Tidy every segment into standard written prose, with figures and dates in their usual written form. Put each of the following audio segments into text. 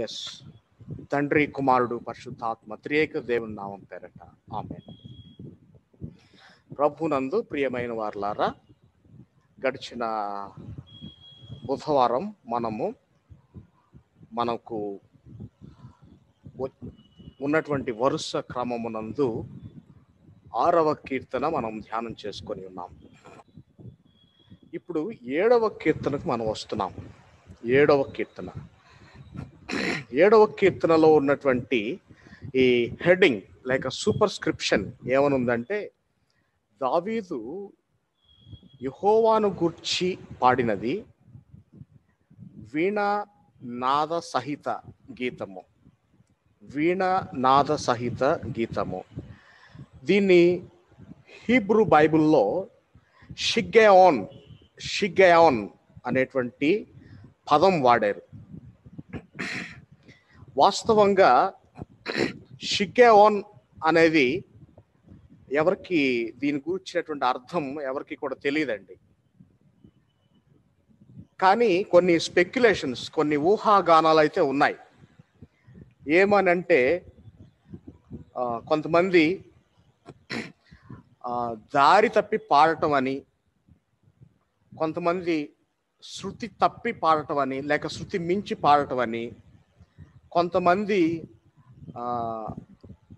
Yes, తండ్రి కుమారుడు పరిశుద్ధాత్మ త్రియేక దేవుని నామం పేరట ఆమేన్. ప్రభునందు ప్రియమైన వారలారా, గడిచిన బుధవారం మనకు ఉన్నటువంటి వరుస క్రమమునందు 6వ కీర్తన మనం ధ్యానం చేసుకొని ఉన్నాం. ఇప్పుడు 7వ కీర్తనకు మనం వస్తున్నాం. 7వ కీర్తన 7వ కీర్తనలో ఉన్నటువంటి ఈ హెడ్డింగ్ లేక సూపర్ స్క్రిప్షన్ ఏమనుందంటే, దావీదు యెహోవాను గూర్చి పాడినది వీణానాద సహిత గీతము. వీణానాద సహిత గీతము. దీన్ని హీబ్రూ బైబిల్లో షిగ్గెయోన్ అనేటువంటి పదం వాడారు. వాస్తవంగా షిగ్గెయోన్ అనేది ఎవరికి దీని గురించినటువంటి అర్థం ఎవరికి కూడా తెలియదండి. కానీ కొన్ని స్పెక్యులేషన్స్, కొన్ని ఊహాగానాలు అయితే ఉన్నాయి. ఏమనంటే కొంతమంది దారి తప్పి పాడటం అని, కొంతమంది శృతి తప్పి పాడటం అని, లేక శృతి మించి పాడటం అని, కొంతమంది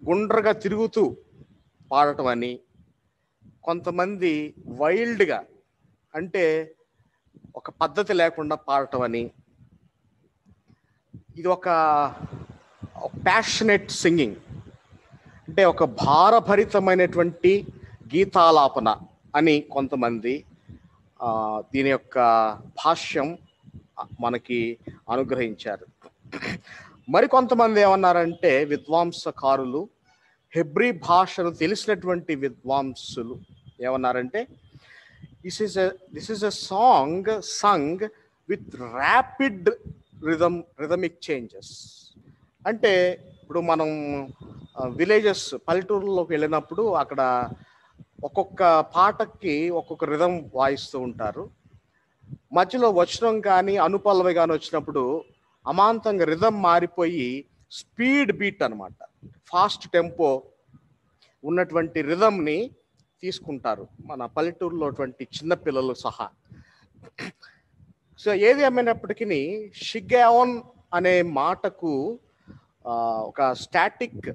గుండ్రగా తిరుగుతూ పాడటం అని, కొంతమంది వైల్డ్గా అంటే ఒక పద్ధతి లేకుండా పాడటం అని. ఇది ఒక ప్యాషనేట్ సింగింగ్ అంటే ఒక భారభరితమైనటువంటి గీతాలాపన అని కొంతమంది దీని యొక్క భాష్యం మనకి అనుగ్రహించారు. మరికొంతమంది ఏమన్నారంటే, విద్వాంసకారులు, హెబ్రీ భాషను తెలిసినటువంటి విద్వాంసులు ఏమన్నారంటే, this is a song Sung with rapid rhythmic changes. అంటే ఇప్పుడు మనం విలేజెస్, పల్లెటూరులోకి వెళ్ళినప్పుడు అక్కడ ఒక్కొక్క పాటకి ఒక్కొక్క రిథం వాయిస్తూ ఉంటారు. మధ్యలో వచనం కానీ అనుపల్లవి కానీ వచ్చినప్పుడు అమాంతంగా రిథం మారిపోయి స్పీడ్ బీట్ అనమాట, ఫాస్ట్ టెంపో ఉన్నటువంటి రిథంని తీసుకుంటారు మన పల్లెటూరులో చిన్నపిల్లలు సహా. సో ఏది ఏమైనప్పటికీ షిగ్గెయోన్ అనే మాటకు ఒక స్టాటిక్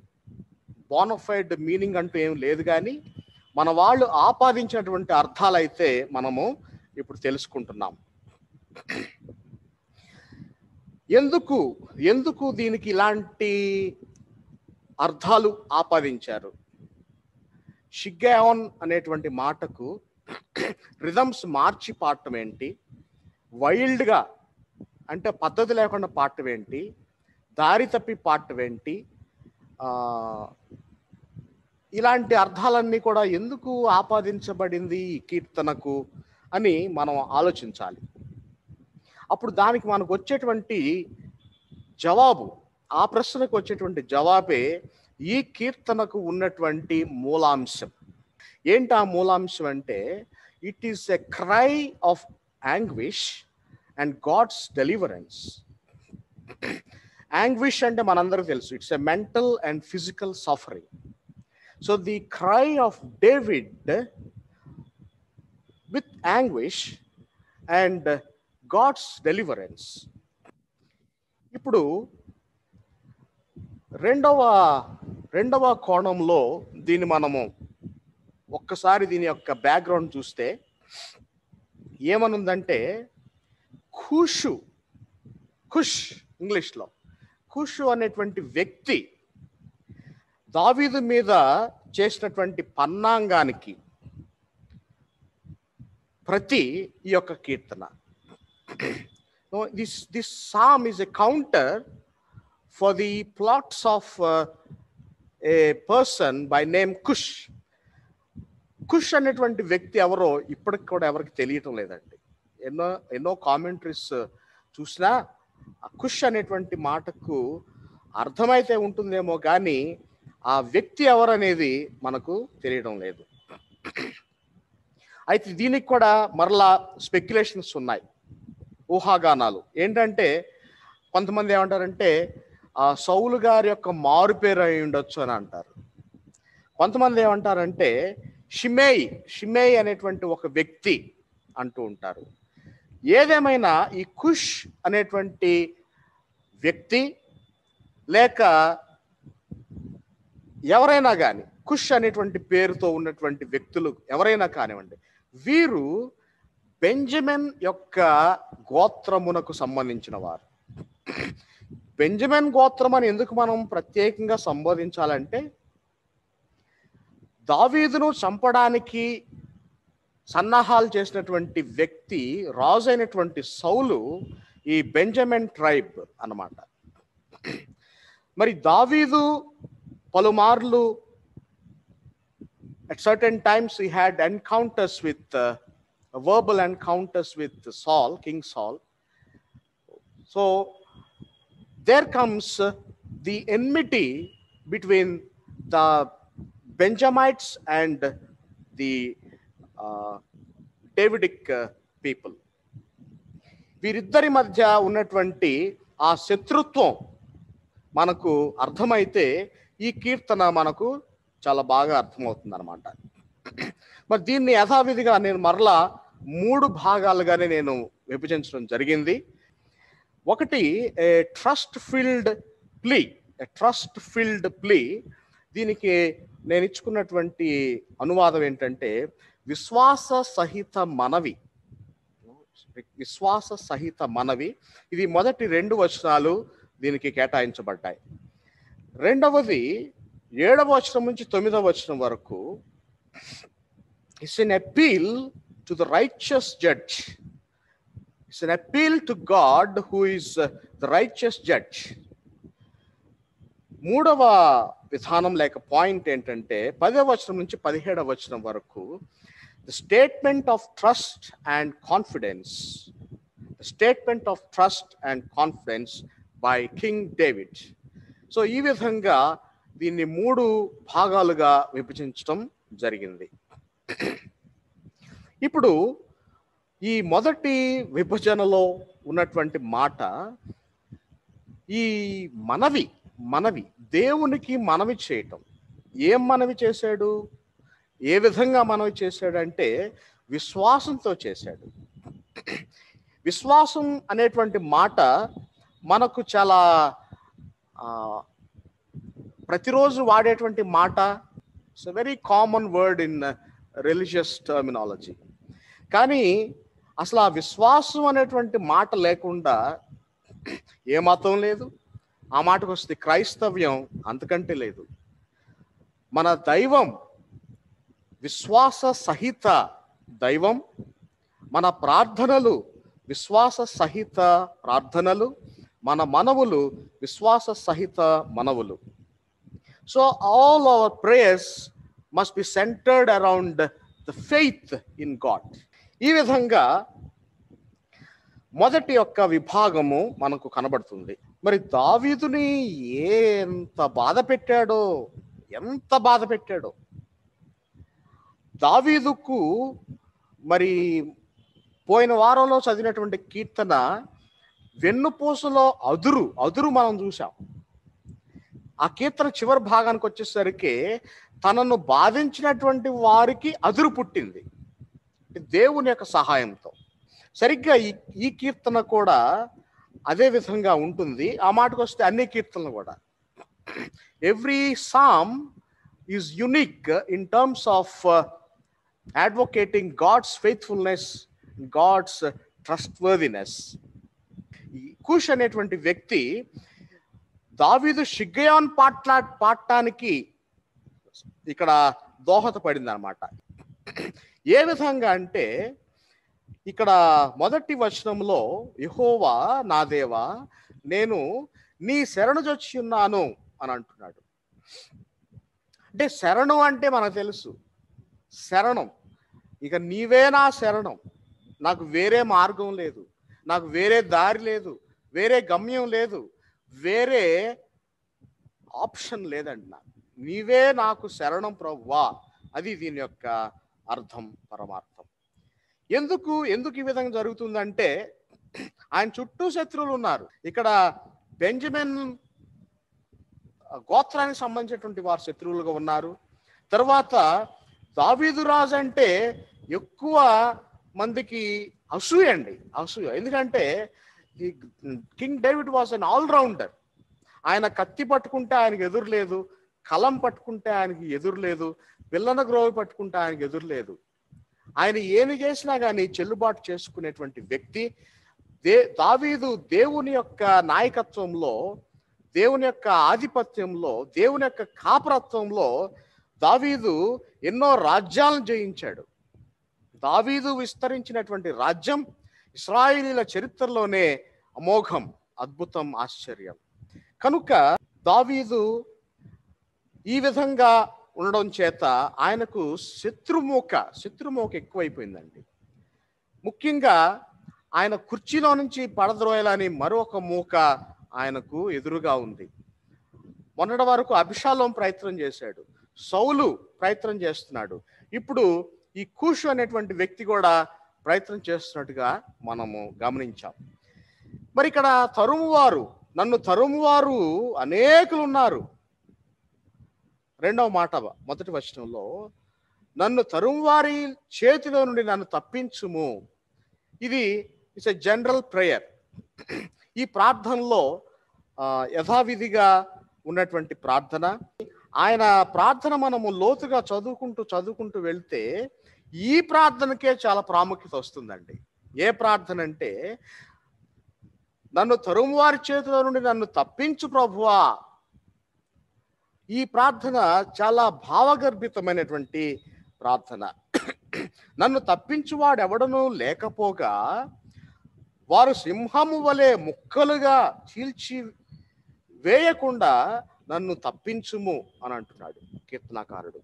బోనఫైడ్ మీనింగ్ అంటూ ఏం లేదు, కానీ మన వాళ్ళు ఆపాదించినటువంటి అర్థాలు అయితే మనము ఇప్పుడు తెలుసుకుంటున్నాం. ఎందుకు దీనికి ఇలాంటి అర్థాలు ఆపాదించారు? షిగ్గెయోన్ అనేటువంటి మాటకు రిథమ్స్ మార్చి పాడటం ఏంటి, వైల్డ్గా అంటే పద్ధతి లేకుండా పాడటం ఏంటి, దారి తప్పి పాడటం ఏంటి, ఇలాంటి అర్థాలన్నీ కూడా ఎందుకు ఆపాదించబడింది ఈ కీర్తనకు అని మనం ఆలోచించాలి. అప్పుడు దానికి మనకు వచ్చేటువంటి జవాబు, ఆ ప్రశ్నకు వచ్చేటువంటి జవాబే ఈ కీర్తనకు ఉన్నటువంటి మూలాంశం. ఏంటి ఆ మూలాంశం అంటే, it is a cry of anguish and God's deliverance. Anguish అంటే మనందరికీ తెలుసు, it's a mental and physical suffering. So the cry of David with anguish and God's deliverance. ఇప్పుడు రెండవ కోణంలో దీన్ని మనము ఒక్కసారి దీని యొక్క బ్యాక్గ్రౌండ్ చూస్తే ఏమనుందంటే, ఖుష్ ఇంగ్లీష్లో ఖుషు అనేటువంటి వ్యక్తి దావీదు మీద చేసినటువంటి పన్నాంగానికి ప్రతి ఈ యొక్క కీర్తన. This psalm is a counter for the plots of a person by name Cush అనేటువంటి వ్యక్తి ఎవరో ఇప్పటికి కూడా ఎవరికి తెలియటం లేదండి. ఎన్నో కామెంటరీస్ చూసినా ఖుష్ అనేటువంటి మాటకు అర్థమైతే ఉంటుందేమో కానీ ఆ వ్యక్తి ఎవరనేది మనకు తెలియడం లేదు. అయితే దీనికి కూడా మరలా స్పెక్యులేషన్స్ ఉన్నాయి, ఊహాగానాలు. ఏంటంటే కొంతమంది ఏమంటారంటే సౌలు గారి యొక్క మారు పేరు అయి ఉండొచ్చు అని అంటారు. కొంతమంది ఏమంటారంటే షిమేయి అనేటువంటి ఒక వ్యక్తి అంటూ ఉంటారు. ఏదేమైనా ఈ కుష్ అనేటువంటి వ్యక్తి లేక ఎవరైనా కానీ, కుష్ అనేటువంటి పేరుతో ఉన్నటువంటి వ్యక్తులు ఎవరైనా కానివ్వండి, వీరు బెంజమిన్ యొక్క గోత్రమునకు సంబంధించిన వారు. బెంజమిన్ గోత్రం అని ఎందుకు మనం ప్రత్యేకంగా సంబోధించాలంటే, దావీదును చంపడానికి సన్నాహాలు చేసినటువంటి వ్యక్తి, రాజు అయినటువంటి సౌలు ఈ బెంజమిన్ ట్రైబ్ అన్నమాట. మరి దావీదు పలుమార్లు at certain times he had encounters with verbal encounters with Saul, King Saul. So there comes the enmity between the Benjamites and the Davidic people. వీరిద్దరి మధ్య ఉన్నటువంటి ఆ శత్రుత్వం మనకు అర్థమైతే ఈ కీర్తన మనకు చాలా బాగా అర్థమవుతుంది అనమాట. మరి దీన్ని యథావిధిగా నేను మరలా 3 భాగాలుగానే నేను విభజించడం జరిగింది. ఒకటి ట్రస్ట్ ఫిల్డ్ ప్లీ. దీనికి నేను ఇచ్చుకున్నటువంటి అనువాదం ఏంటంటే విశ్వాస సహిత మనవి. ఇది మొదటి 2 వచనాలు దీనికి కేటాయించబడ్డాయి. రెండవది 7వ వచనం నుంచి 9వ వచనం వరకు it's an appeal to the righteous judge. It's an appeal to God who is the righteous judge. 3వ విధానం లేక పాయింట్ ఏంటంటే 10వ వచనం నుంచి 17వ వచనం వరకు the statement of trust and confidence by king David. So ఈ విధంగా దీన్ని 3 భాగాలుగా విభజించడం జరిగింది. ఇప్పుడు ఈ మొదటి విభజనలో ఉన్నటువంటి మాట ఈ మనవి దేవునికి మనవి చేయటం. ఏం మనవి చేశాడు, ఏ విధంగా మనవి చేశాడంటే విశ్వాసంతో చేశాడు. విశ్వాసం అనేటువంటి మాట మనకు చాలా ప్రతిరోజు వాడేటువంటి మాట. It's a very common word in religious terminology. కానీ అసలు ఆ విశ్వాసం అనేటువంటి మాట లేకుండా ఏ మతం లేదు. ఆ మాటకు వస్తే క్రైస్తవ్యం అంతకంటే లేదు. మన దైవం విశ్వాస సహిత దైవం. మన ప్రార్థనలు విశ్వాస సహిత ప్రార్థనలు, మన మనవులు విశ్వాస సహిత మనవులు. So all our prayers must be centered around the faith in God. ఈ విధంగా మొదటి యొక్క విభాగము మనకు కనబడుతుంది. మరి దావీదుని ఎంత బాధ పెట్టాడో దావీదుకు. మరి పోయిన వారంలో చదివినటువంటి కీర్తన వెన్నుపూసలో అదురు మనం చూసాం. ఆ కీర్తన చివరి భాగానికి వచ్చేసరికి తనను బాధించినటువంటి వారికి అదురు పుట్టింది దేవుని యొక్క సహాయంతో. సరిగ్గా ఈ కీర్తన కూడా అదే విధంగా ఉంటుంది. ఆ మాటకు వస్తే అన్ని కీర్తనలు కూడా every psalm is unique in terms of advocating God's faithfulness, God's trustworthiness. Cush అనేటువంటి వ్యక్తి దావీదు షిగ్గయోన్ పాడటానికి ఇక్కడ దోహదపడింది అనమాట. ఏ విధంగా అంటే ఇక్కడ మొదటి వచనంలో యెహోవా నా దేవా నేను నీ శరణు జొచ్చి ఉన్నాను అని అంటున్నాడు. అంటే శరణు అంటే మనకు తెలుసు, శరణం ఇక నీవే నా శరణం, నాకు వేరే మార్గం లేదు, నాకు వేరే దారి లేదు, వేరే గమ్యం లేదు, వేరే ఆప్షన్ లేదండి, నీవే నాకు శరణం ప్రభువా. అది దీని యొక్క అర్థం, పరమార్థం. ఎందుకు ఈ విధంగా జరుగుతుందంటే ఆయన చుట్టూ శత్రువులు ఉన్నారు. ఇక్కడ బెంజమిన్ గోత్రానికి సంబంధించినటువంటి వారు శత్రువులుగా ఉన్నారు. తర్వాత దావీదు రాజు అంటే ఎక్కువ మందికి అసూయ అండి, అసూయ. ఎందుకంటే ఈ king David was an all-rounder. ఆయన కత్తి పట్టుకుంటే ఆయనకు ఎదురు లేదు, కలం పట్టుకుంటే ఆయనకి ఎదురు లేదు, పిల్లన గ్రోవి పట్టుకుంటే ఆయనకు ఎదురు లేదు. ఆయన ఏమి చేసినా కానీ చెల్లుబాటు చేసుకునేటువంటి వ్యక్తి. దావీదు దేవుని యొక్క నాయకత్వంలో, దేవుని యొక్క ఆధిపత్యంలో, దేవుని యొక్క కాపరత్వంలో దావీదు ఎన్నో రాజ్యాలను జయించాడు. దావీదు విస్తరించినటువంటి రాజ్యం ఇశ్రాయేలీల చరిత్రలోనే అమోఘం, అద్భుతం, ఆశ్చర్యం. కనుక దావీదు ఈ విధంగా ఉండడం చేత ఆయనకు శత్రుమూక ఎక్కువైపోయిందండి. ముఖ్యంగా ఆయన కుర్చీలో నుంచి పడద్రోయాలని మరొక మూక ఆయనకు ఎదురుగా ఉంది. మొన్నటి వరకు అభిషాలోం ప్రయత్నం చేశాడు, సౌలు ప్రయత్నం చేస్తున్నాడు, ఇప్పుడు ఈ కూషు అనేటువంటి వ్యక్తి కూడా ప్రయత్నం చేస్తున్నట్టుగా మనము గమనించాం. మరి ఇక్కడ నన్ను తరుమువారు అనేకులు ఉన్నారు. రెండవ మాట మొదటి వచనంలో, నన్ను తరుమువారి చేతిలో నుండి నన్ను తప్పించుము. ఇది ఇట్స్ ఎ జనరల్ ప్రేయర్. ఈ ప్రార్థనలో యథావిధిగా ఉన్నటువంటి ప్రార్థన. ఆయన ప్రార్థన మనము లోతుగా చదువుకుంటూ వెళ్తే ఈ ప్రార్థనకే చాలా ప్రాముఖ్యత వస్తుందండి. ఏ ప్రార్థన అంటే, నన్ను తరుమువారి చేతిలో నుండి నన్ను తప్పించు ప్రభువా. ఈ ప్రార్థన చాలా భావగర్భితమైనటువంటి ప్రార్థన. నన్ను తప్పించువాడు ఎవడనూ లేకపోగా వారు సింహము వలె ముక్కలుగా చీల్చి వేయకుండా నన్ను తప్పించుము అని అంటున్నాడు కీర్తనాకారుడు.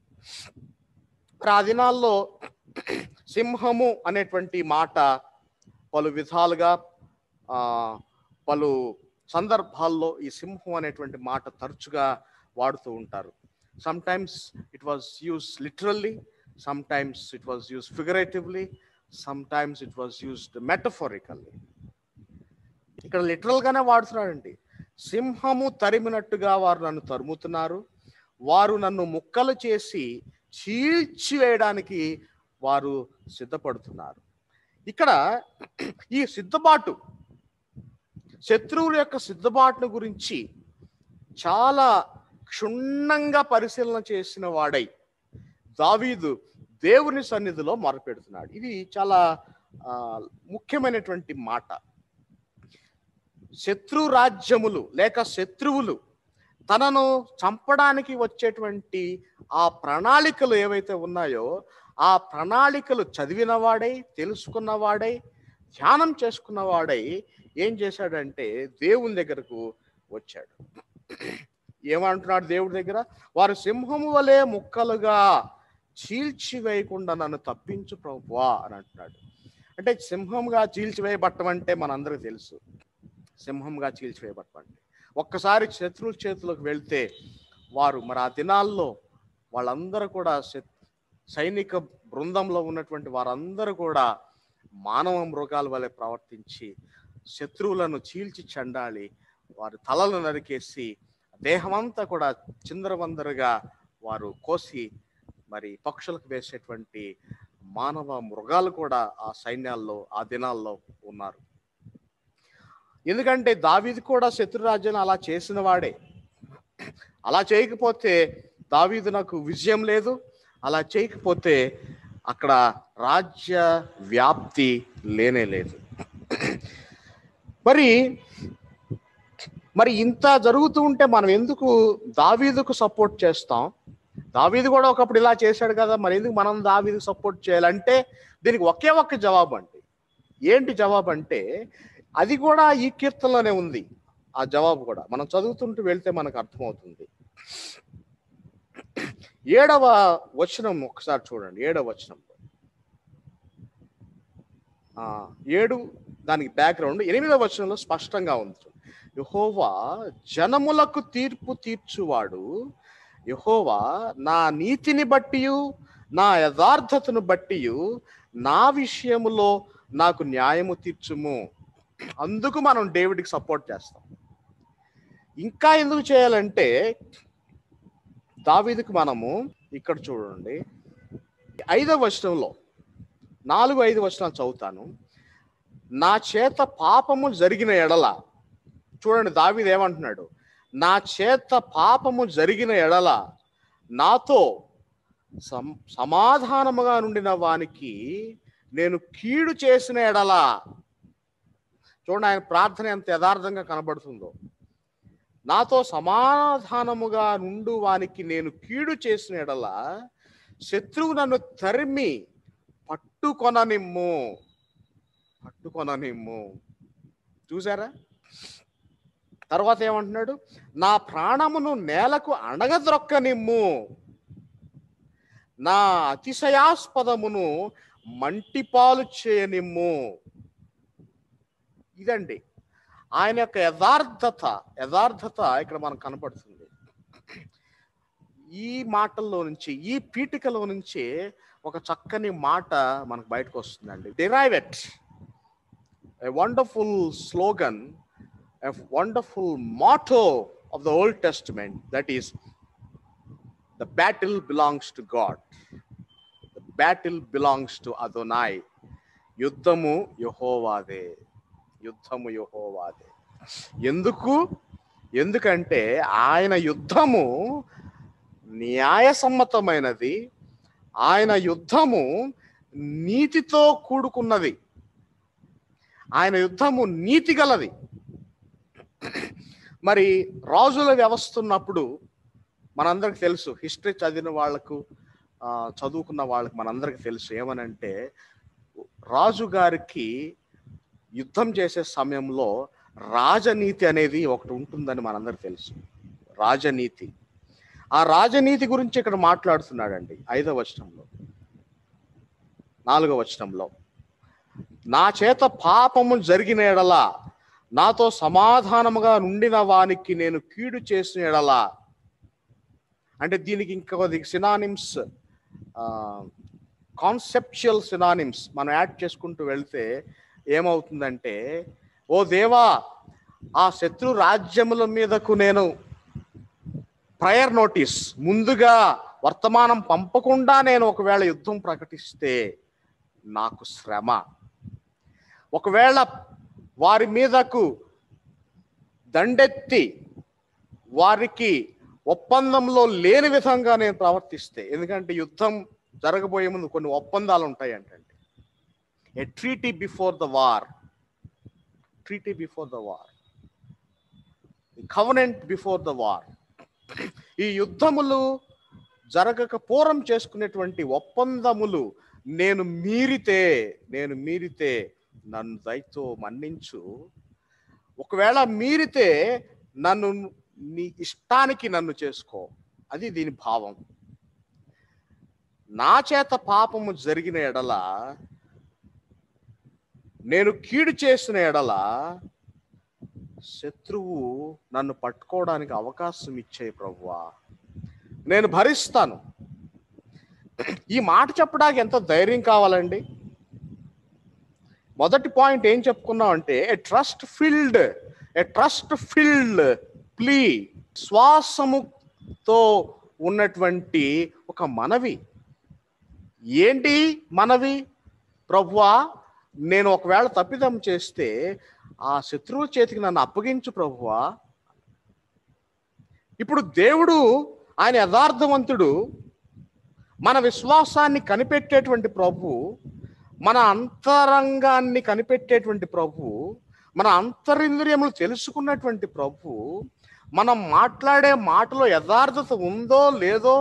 ఆ దినాల్లో సింహము అనేటువంటి మాట పలు విధాలుగా పలు సందర్భాల్లో ఈ సింహం అనేటువంటి మాట తరచుగా వాడుతూ ఉంటారు. Sometimes it was used literally, sometimes it was used figuratively, sometimes it was used metaphorically. ఇక్కడ లిటరల్గానే వాడుతున్నాడండి. సింహము తరిమినట్టుగా వారు నన్ను తరుముతున్నారు, వారు నన్ను ముక్కలు చేసి చీల్చివేయడానికి వారు సిద్ధపడుతున్నారు. ఇక్కడ ఈ సిద్ధపాటు, శత్రువుల యొక్క సిద్ధపాటును గురించి చాలా క్షుణ్ణంగా పరిశీలన చేసిన వాడై దావీదు దేవుని సన్నిధిలో మొరపెడుతున్నాడు. ఇది చాలా ముఖ్యమైనటువంటి మాట. శత్రు రాజ్యములు లేక శత్రువులు తనను చంపడానికి వచ్చేటువంటి ఆ ప్రణాళికలు ఏవైతే ఉన్నాయో, ఆ ప్రణాళికలు చదివినవాడై, తెలుసుకున్నవాడై, ధ్యానం చేసుకున్నవాడై ఏం చేశాడంటే దేవుని దగ్గరకు వచ్చాడు. ఏమంటున్నాడు దేవుడి దగ్గర? వారు సింహము వలె ముక్కలుగా చీల్చివేయకుండా నన్ను తప్పించు ప్రభువా అని అంటున్నాడు. అంటే సింహంగా చీల్చివేయబట్టం అంటే మనందరికీ తెలుసు. సింహంగా చీల్చివేయబట్టం అంటే ఒక్కసారి శత్రువుల చేతులకు వెళ్తే వారు మరి ఆ దినాల్లో వాళ్ళందరూ కూడా సైనిక బృందంలో ఉన్నటువంటి వారందరూ కూడా మానవ మృగాల వలె ప్రవర్తించి శత్రువులను చీల్చి చెండాలి, వారి తలలు నరికేసి దేహమంతా కూడా చిందరవందరగా వారు కోసి మరి పక్షులకు వేసేటువంటి మానవ మృగాలు కూడా ఆ సైన్యాల్లో ఆ దినాల్లో ఉన్నారు. ఎందుకంటే దావీదు కూడా శత్రురాజ్యాన్ని అలా చేసిన వాడే. అలా చేయకపోతే దావీదు నాకు విజయం లేదు, అలా చేయకపోతే అక్కడ రాజ్య వ్యాప్తి లేనే లేదు. మరి ఇంత జరుగుతూ ఉంటే మనం ఎందుకు దావీదుకు సపోర్ట్ చేస్తాం? దావీదు కూడా ఒకప్పుడు ఇలా చేశాడు కదా, మరి ఎందుకు మనం దావీదుకు సపోర్ట్ చేయాలంటే దీనికి ఒకే ఒక్క జవాబు అండి. ఏంటి జవాబు అంటే, అది కూడా ఈ కీర్తనలోనే ఉంది. ఆ జవాబు కూడా మనం చదువుతుంటూ వెళ్తే మనకు అర్థమవుతుంది. 7వ వచనం ఒకసారి చూడండి. 7వ వచనం 7 దానికి బ్యాక్గ్రౌండ్. 8వ వచనంలో స్పష్టంగా ఉంది. యెహోవా జనములకు తీర్పు తీర్చువాడు, యెహోవా నా నీతిని బట్టియు నా యథార్థతను బట్టియు నా విషయములో నాకు న్యాయము తీర్చుము. అందుకు మనం డేవిడ్కి సపోర్ట్ చేస్తాం. ఇంకా ఎందుకు చేయాలంటే దావీదుకు మనము ఇక్కడ చూడండి 5వ వచనంలో 4-5 వచనాలు చదువుతాను. నా చేత పాపము జరిగిన ఎడల, చూడండి దావీదు ఏమంటున్నాడు, నా చేత పాపము జరిగిన ఎడల నాతో సమాధానముగా నుండిన వానికి నేను కీడు చేసిన ఎడల. చూడండి ఆయన ప్రార్థన ఎంత యథార్థంగా కనబడుతుందో. నాతో సమాధానముగా నుండు వానికి నేను కీడు చేసిన ఎడల శత్రువు నన్ను తరిమి పట్టుకొననిమ్ము. చూసారా? తర్వాత ఏమంటున్నాడు, నా ప్రాణమును నేలకు అణగద్రొక్కనిమ్ము, నా అతిశయాస్పదమును మంటిపాలు చేయనిమ్ము. ఇదండి ఆయన యొక్క యథార్థత ఇక్కడ మనకు కనపడుతుంది. ఈ మాటల్లో నుంచి, ఈ పీఠికలో నుంచి ఒక చక్కని మాట మనకు బయటకు వస్తుందండి. Derive it, a wonderful slogan, a wonderful motto of the Old Testament, that is, the battle belongs to God, the battle belongs to Adonai. యుద్ధము యెహోవాదే. ఎందుకంటే ఆయన యుద్ధము న్యాయసమ్మతమైనది, ఆయన యుద్ధము నీతితో కూడుకున్నది, ఆయన యుద్ధము నీతి గలది. మరి రాజుల వ్యవస్థ ఉన్నప్పుడు మనందరికి తెలుసు, హిస్టరీ చదివిన వాళ్లకు చదువుకున్న వాళ్ళకి మనందరికి తెలుసు ఏమనంటే, రాజుగారికి యుద్ధం చేసే సమయంలో రాజనీతి అనేది ఒకటి ఉంటుందని మనందరికి తెలుసు. రాజనీతి, ఆ రాజనీతి గురించి ఇక్కడ మాట్లాడుతున్నాడండి 5వ వచనంలో. 4వ వచనంలో, నా చేత పాపము జరిగిన ఎడల నాతో సమాధానముగా నుండిన వానికి నేను కీడు చేసిన ఎడల. అంటే దీనికి ఇంకొక సినానిమ్స్, కాన్సెప్చువల్ సినానిమ్స్ మనం యాడ్ చేసుకుంటూ వెళ్తే ఏమవుతుందంటే, ఓ దేవా, ఆ శత్రు రాజ్యముల మీదకు నేను ప్రయర్ నోటీస్, ముందుగా వర్తమానం పంపకుండా నేను ఒకవేళ యుద్ధం ప్రకటిస్తే నాకు శ్రమ. ఒకవేళ వారి మీదకు దండెత్తి వారికి ఒప్పందంలో లేని విధంగా నేను ప్రవర్తిస్తే, ఎందుకంటే యుద్ధం జరగబోయే ముందు కొన్ని ఒప్పందాలు ఉంటాయి అంటే, a treaty before the war, covenant before the war. ఈ యుద్ధములు జరగక పూర్వం చేసుకునేటువంటి ఒప్పందములు నేను మీరితే నన్ను దయతో మన్నించు. ఒకవేళ మీరితే నన్ను నీ ఇష్టానికి నన్ను చేసుకో. అది దీని భావం. నా చేత పాపము జరిగిన ఎడల, నేను కీడు చేసిన ఎడల శత్రువు నన్ను పట్టుకోవడానికి అవకాశం ఇచ్చే ప్రభువా, నేను భరిస్తాను. ఈ మాట చెప్పడానికి ఎంత ధైర్యం కావాలండి. మొదటి పాయింట్ ఏం చెప్పుకున్నాం అంటే, ఏ ట్రస్ట్ ఫిల్డ్ ప్లీ, శ్వాసముతో ఉన్నటువంటి ఒక మనవి. ఏంటి మనవి? ప్రభువా, నేను ఒకవేళ తప్పిదం చేస్తే ఆ శత్రువు చేతికి నన్ను అప్పగించు ప్రభువా. ఇప్పుడు దేవుడు ఆయన యథార్థవంతుడు, మన విశ్వాసాన్ని కనిపెట్టేటువంటి ప్రభు, మన అంతరంగాన్ని కనిపెట్టేటువంటి ప్రభు, మన అంతరింద్రియములు తెలుసుకున్నటువంటి ప్రభు, మనం మాట్లాడే మాటలో యథార్థత ఉందో లేదో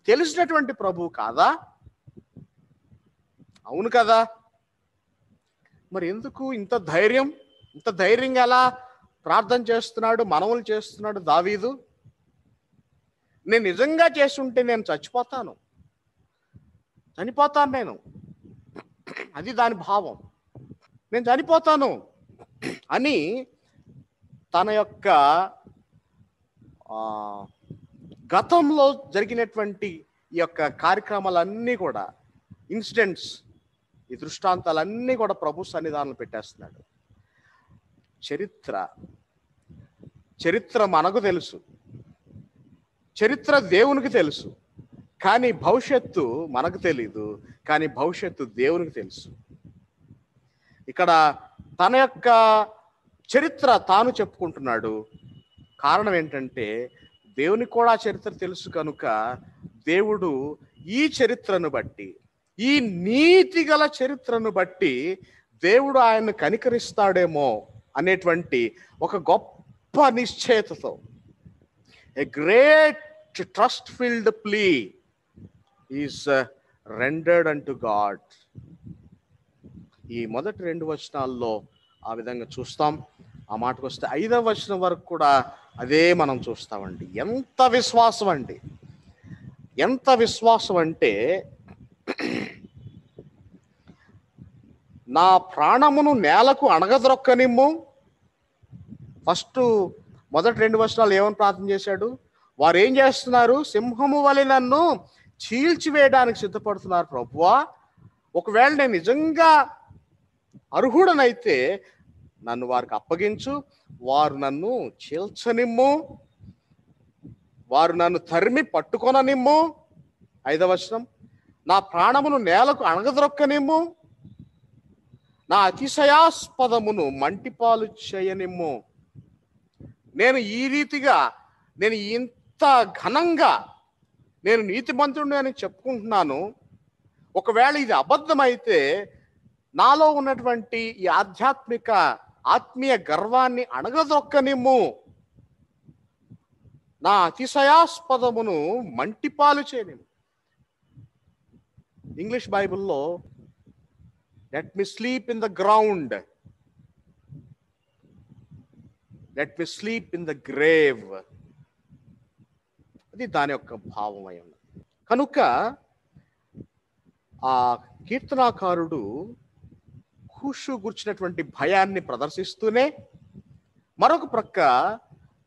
తెలిసినటువంటి ప్రభు కాదా? అవును కదా. మరి ఎందుకు ఇంత ధైర్యంగా ఎలా ప్రార్థన చేస్తున్నాడు, మనవులు చేస్తున్నాడు దావీదు? నేను నిజంగా చేస్తుంటే నేను చనిపోతాను నేను, అది దాని భావం. నేను చనిపోతాను అని తన యొక్క గతంలో జరిగినటువంటి ఈ యొక్క కార్యక్రమాలన్నీ కూడా, ఇన్సిడెంట్స్, ఈ దృష్టాంతాలన్నీ కూడా ప్రభు సన్నిధానంలో పెట్టేస్తున్నాడు. చరిత్ర మనకు తెలుసు, చరిత్ర దేవునికి తెలుసు, కానీ భవిష్యత్తు మనకు తెలీదు, కానీ భవిష్యత్తు దేవునికి తెలుసు. ఇక్కడ తన యొక్క చరిత్ర తాను చెప్పుకుంటున్నాడు. కారణం ఏంటంటే దేవునికి కూడా చరిత్ర తెలుసు కనుక దేవుడు ఈ చరిత్రను బట్టి, ఈ నీతి గల చరిత్రను బట్టి దేవుడు ఆయన్ను కనికరిస్తాడేమో అనేటువంటి ఒక గొప్ప నిశ్చయతతో, a great trust-filled plea is rendered unto God. ఈ మొదటి 2 వచనాల్లో ఆ విధంగా చూస్తాం. ఆ మాటకు వస్తే 5వ వచనం వరకు కూడా అదే మనం చూస్తామండి. ఎంత విశ్వాసం అండి, ఎంత విశ్వాసం అంటే, నా ప్రాణమును నేలకు అణగద్రొక్కనిమ్ము. మొదటి 2 వచనాలు ఏమని ప్రార్థన చేశాడు? వారు ఏం చేస్తున్నారు? సింహము వలె నన్ను చీల్చివేయడానికి సిద్ధపడుతున్నారు ప్రభువా. ఒకవేళ నేను నిజంగా అర్హుడనైతే నన్ను వారికి అప్పగించు, వారు నన్ను చీల్చనిమ్ము, వారు నన్ను తరిమి పట్టుకొననిమ్ము. 5వ వచనం, నా ప్రాణమును నేలకు అణగద్రొక్కనిమ్ము, నా అతిశయాస్పదమును మంటిపాలు చేయనిమ్ము. నేను ఈ రీతిగా, నేను ఇంత ఘనంగా నేను నీతిమంతుడిని అని చెప్పుకుంటున్నాను. ఒకవేళ ఇది అబద్ధమైతే నాలో ఉన్నటువంటి ఈ ఆత్మీయ గర్వాన్ని అణగదొక్కనిమ్ము, నా అతిశయాస్పదమును మంటిపాలు చేయనిమ్ము. ఇంగ్లీష్ బైబిల్లో let me sleep in the ground, let me sleep in the grave. అది దాని యొక్క భావమై ఉన్నది. కనుక ఆ కీర్తనాకారుడు కూషు గుర్చినటువంటి భయాన్ని ప్రదర్శిస్తూనే మరొక ప్రక్క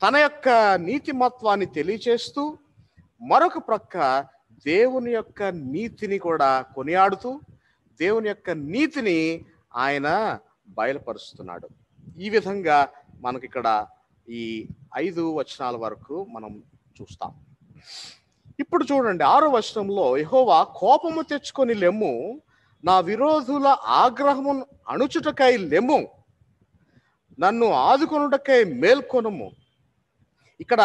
తన యొక్క నీతిమత్వాన్ని తెలియచేస్తూ, మరొక ప్రక్క దేవుని యొక్క నీతిని కూడా కొనియాడుతూ దేవుని యొక్క నీతిని ఆయన బయలుపరుస్తున్నాడు. ఈ విధంగా మనకి ఇక్కడ ఈ 5 వచనాల వరకు మనం చూస్తాం. ఇప్పుడు చూడండి 6వ వచనంలో, యెహోవా కోపము తెచ్చుకొని లెమ్ము, నా విరోధుల ఆగ్రహము అణుచుటకై లెమ్ము, నన్ను ఆదుకొనుటకై మేల్కొనుము. ఇక్కడ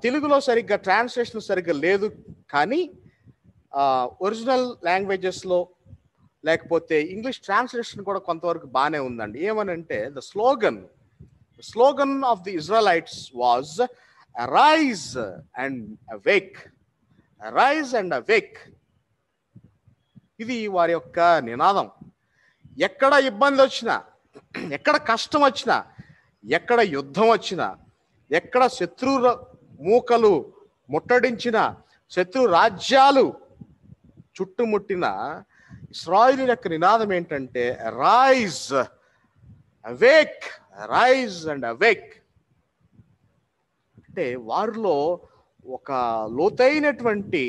తెలుగులో సరిగ్గా ట్రాన్స్లేషన్ సరిగ్గా లేదు, కానీ ఒరిజినల్ లాంగ్వేజెస్లో లేకపోతే ఇంగ్లీష్ ట్రాన్స్లేషన్ కూడా కొంతవరకు బాగానే ఉందండి. ఏమనంటే the slogan of the Israelites was arise and awake, arise and awake. ఇది వారి యొక్క నినాదం. ఎక్కడ ఇబ్బంది వచ్చినా, ఎక్కడ కష్టం వచ్చినా, ఎక్కడ యుద్ధం వచ్చినా, ఎక్కడ శత్రు మూకలు ముట్టడించిన, శత్రు రాజ్యాలు చుట్టుముట్టిన ఇశ్రాయేలు యొక్క నినాదం ఏంటంటే rise, awake, rise and awake. అంటే వారిలో ఒక లోతైనటువంటి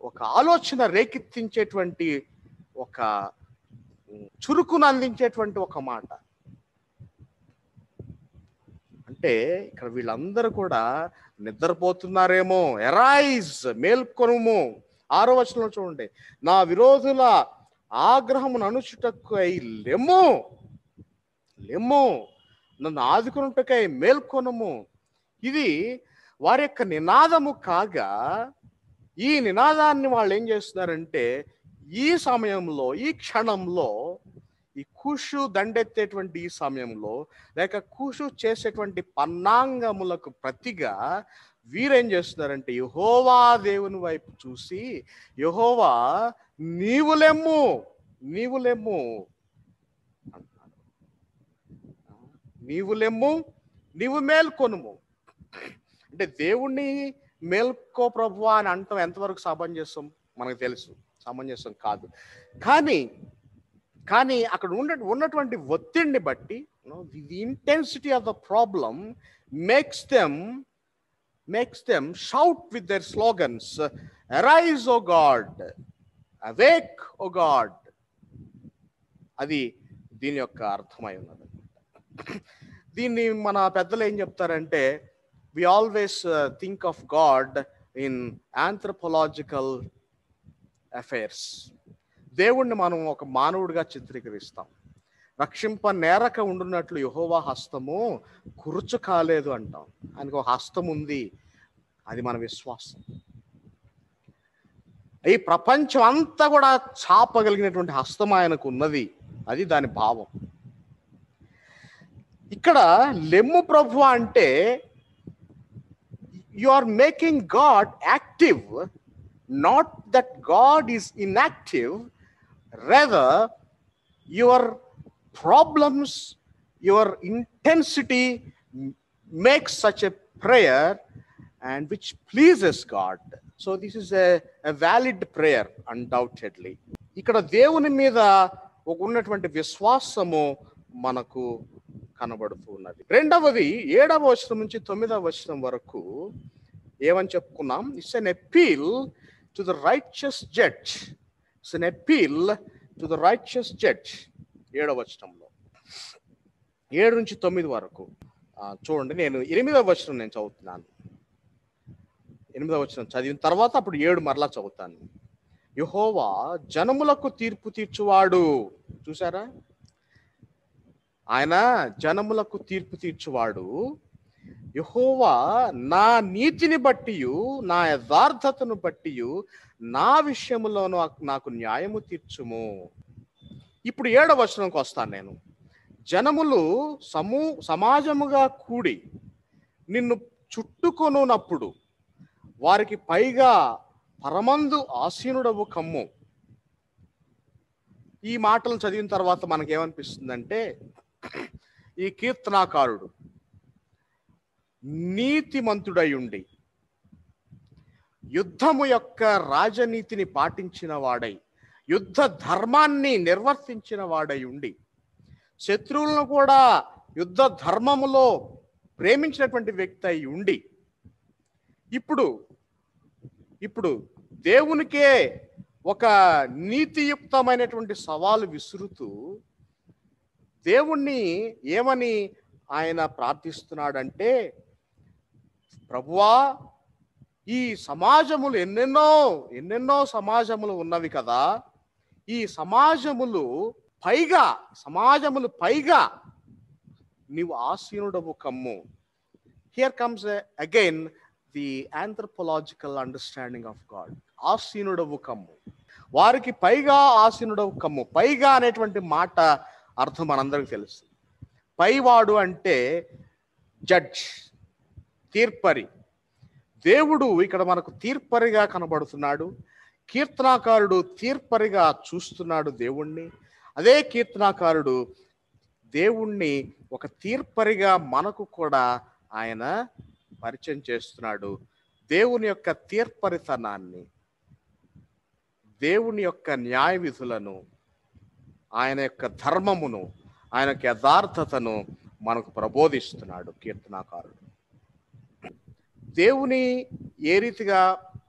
ఒక ఆలోచన రేకెత్తించేటువంటి, ఒక చురుకును అందించేటువంటి ఒక మాట. అంటే ఇక్కడ వీళ్ళందరూ కూడా నిద్రపోతున్నారేమో. ఎరైజ్, మేల్కొనుము. 6వ వచనంలో చూడండి, నా విరోధుల ఆగ్రహమును అణుచుటకై లెమ్ము, లెమ్ము, నన్ను ఆదుకొనుటకై మేల్కొనుము. ఇది వారి యొక్క నినాదము కాగా, ఈ నినాదాన్ని వాళ్ళు ఏం చేస్తున్నారంటే ఈ సమయంలో, ఈ క్షణంలో, ఈ కూషు దండెత్తేటువంటి ఈ సమయంలో, లేక కూషు చేసేటువంటి పన్నాంగములకు ప్రతిగా వీరేం చేస్తున్నారంటే యెహోవా దేవుని వైపు చూసి, యెహోవా నీవు లెమ్ము, నీవు లెమ్ము అంటున్నాడు. నీవు లెమ్ము, నీవు మేల్కొనుము. అంటే దేవుణ్ణి మేల్కో ప్రభువా అని అంటాం ఎంతవరకు సమంజసం మనకు తెలుసు, సమంజసం కాదు. కానీ అక్కడ ఉన్నటువంటి ఒత్తిడిని బట్టి, the intensity of the problem makes them shout with their slogans, arise O God, awake O God. అది దీని యొక్క అర్థమై ఉన్నది. దీన్ని మన పెద్దలు ఏం చెప్తారంటే, we always think of God in anthropological affairs. దేవుణ్ణి మనం ఒక మానవుడిగా చిత్రీకరిస్తాం. రక్షింప నేరక ఉండున్నట్లు యెహోవా హస్తము కురుచు కాలేదు అంటాం. ఆయనకు ఒక హస్తం ఉంది, అది మన విశ్వాసం. ఈ ప్రపంచం అంతా కూడా చాపగలిగినటువంటి హస్తం ఆయనకు ఉన్నది, అది దాని భావం. ఇక్కడ లెమ్ము ప్రభు అంటే you are making God active, not that God is inactive. rather your problems, your intensity makes such a prayer and which pleases God. So this is a valid prayer undoubtedly. ఇక్కడ దేవుని మీద ఉన్నటువంటి విశ్వాసము మనకు కనబడుతూ ఉన్నది. రెండవది 7వ వచనం నుంచి 9వ వచనం వరకు ఏమని చెప్పుకున్నాం? It's an appeal to the righteous judge. It's an appeal to the righteous judge. 7వ వచనంలో 7 నుంచి 9 వరకు చూడండి. నేను 8వ వచనం నేను చదువుతున్నాను. 8వ వచనం చదివిన తర్వాత అప్పుడు 7 మరలా చదువుతాను. యెహోవా జనములకు తీర్పు తీర్చువాడు. చూసారా? ఆయన జనములకు తీర్పు తీర్చువాడు. యెహోవా నా నీతిని బట్టియు నా యథార్థతను బట్టియు నా విషయములోను నాకు న్యాయము తీర్చుము. ఇప్పుడు 7వ వచనంకి వస్తాను నేను. జనములు సమాజముగా కూడి నిన్ను చుట్టుకొనున్నప్పుడు వారికి పైగా పరమందు ఆసీనుడవు కమ్ము. ఈ మాటలను చదివిన తర్వాత మనకేమనిపిస్తుందంటే, ఈ కీర్తనాకారుడు నీతిమంతుడై ఉండి యుద్ధము యొక్క రాజనీతిని పాటించిన వాడై, యుద్ధ ధర్మాన్ని నిర్వర్తించిన వాడై ఉండి, శత్రువులను కూడా యుద్ధ ధర్మములో ప్రేమించినటువంటి వ్యక్తి అయి ఉండి, ఇప్పుడు దేవునికే ఒక నీతియుక్తమైనటువంటి సవాలు విసురుతూ దేవుణ్ణి ఏమని ఆయన ప్రార్థిస్తున్నాడంటే, ప్రభువా, ఈ సమాజములు ఎన్నెన్నో సమాజములు ఉన్నవి కదా, ఈ సమాజములు పైగా నీవు ఆసీనుడవు కమ్ము. Here comes again the anthropological understanding of God. ఆసీనుడవు కమ్ము, వారికి పైగా ఆసీనుడవు కమ్ము. పైగా అనేటువంటి మాట అర్థం మనందరికీ తెలుసు. పైవాడు అంటే జడ్జ్, తీర్పరి. దేవుడు ఇక్కడ మనకు తీర్పరిగా కనబడుతున్నాడు. కీర్తనాకారుడు తీర్పరిగా చూస్తున్నాడు దేవుణ్ణి. అదే కీర్తనాకారుడు దేవుణ్ణి ఒక తీర్పరిగా మనకు కూడా ఆయన పరిచయం చేస్తున్నాడు. దేవుని యొక్క తీర్పరితనాన్ని, దేవుని యొక్క న్యాయ విధులను, ఆయన యొక్క ధర్మమును, ఆయన యొక్క యథార్థతను మనకు ప్రబోధిస్తున్నాడు కీర్తనాకారుడు. దేవుని ఏ రీతిగా